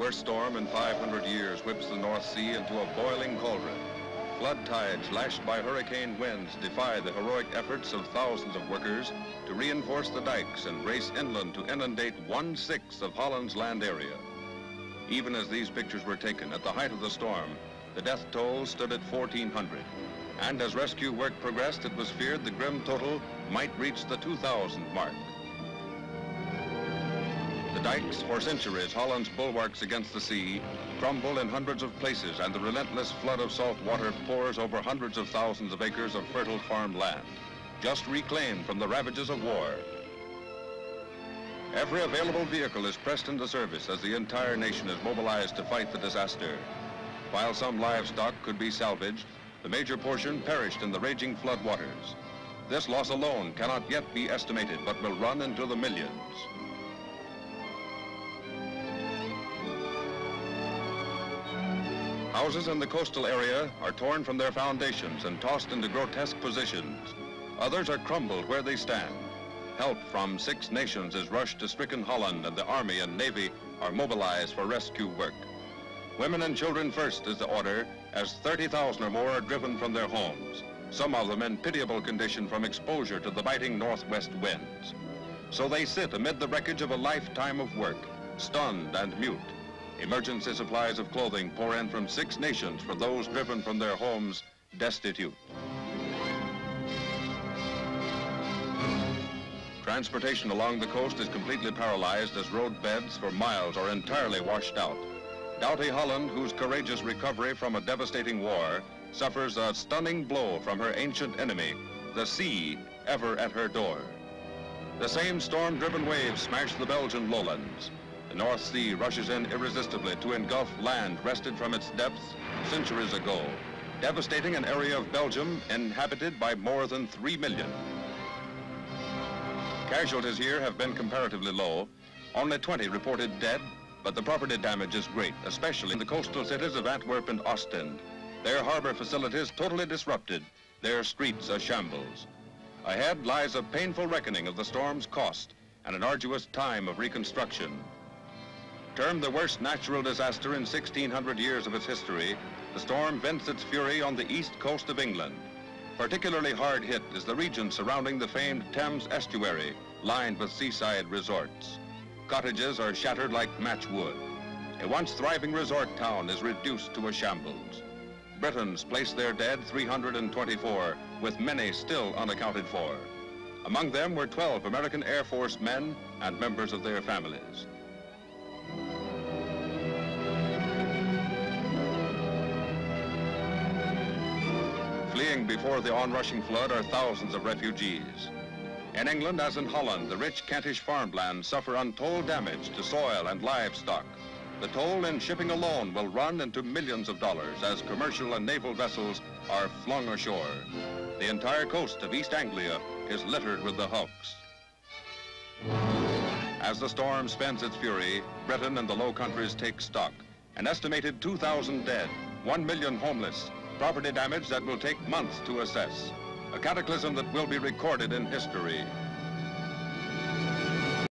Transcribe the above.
worst storm in 500 years whips the North Sea into a boiling cauldron. Flood tides lashed by hurricane winds defy the heroic efforts of thousands of workers to reinforce the dikes and race inland to inundate 1/6 of Holland's land area. Even as these pictures were taken at the height of the storm, the death toll stood at 1,400. And as rescue work progressed, it was feared the grim total might reach the 2,000 mark. The dikes, for centuries Holland's bulwarks against the sea, crumble in hundreds of places, and the relentless flood of salt water pours over hundreds of thousands of acres of fertile farmland, just reclaimed from the ravages of war. Every available vehicle is pressed into service as the entire nation is mobilized to fight the disaster. While some livestock could be salvaged, the major portion perished in the raging flood waters. This loss alone cannot yet be estimated, but will run into the millions. Houses in the coastal area are torn from their foundations and tossed into grotesque positions. Others are crumbled where they stand. Help from 6 nations is rushed to stricken Holland, and the Army and Navy are mobilized for rescue work. Women and children first is the order, as 30,000 or more are driven from their homes, some of them in pitiable condition from exposure to the biting northwest winds. So they sit amid the wreckage of a lifetime of work, stunned and mute. Emergency supplies of clothing pour in from 6 nations for those driven from their homes, destitute. Transportation along the coast is completely paralyzed as road beds for miles are entirely washed out. Doughty Holland, whose courageous recovery from a devastating war, suffers a stunning blow from her ancient enemy, the sea, ever at her door. The same storm-driven waves smash the Belgian lowlands. The North Sea rushes in irresistibly to engulf land wrested from its depths centuries ago, devastating an area of Belgium inhabited by more than 3 million. Casualties here have been comparatively low, only 20 reported dead, but the property damage is great, especially in the coastal cities of Antwerp and Ostend. Their harbor facilities totally disrupted, their streets a shambles. Ahead lies a painful reckoning of the storm's cost and an arduous time of reconstruction. Termed the worst natural disaster in 1,600 years of its history, the storm vents its fury on the east coast of England. Particularly hard hit is the region surrounding the famed Thames estuary, lined with seaside resorts. Cottages are shattered like matchwood. A once thriving resort town is reduced to a shambles. Britons place their dead 324, with many still unaccounted for. Among them were 12 American Air Force men and members of their families. Fleeing before the onrushing flood are thousands of refugees. In England, as in Holland, the rich Kentish farmlands suffer untold damage to soil and livestock. The toll in shipping alone will run into millions of dollars as commercial and naval vessels are flung ashore. The entire coast of East Anglia is littered with the hulks. As the storm spends its fury, Britain and the Low Countries take stock. An estimated 2,000 dead, 1 million homeless, property damage that will take months to assess. A cataclysm that will be recorded in history.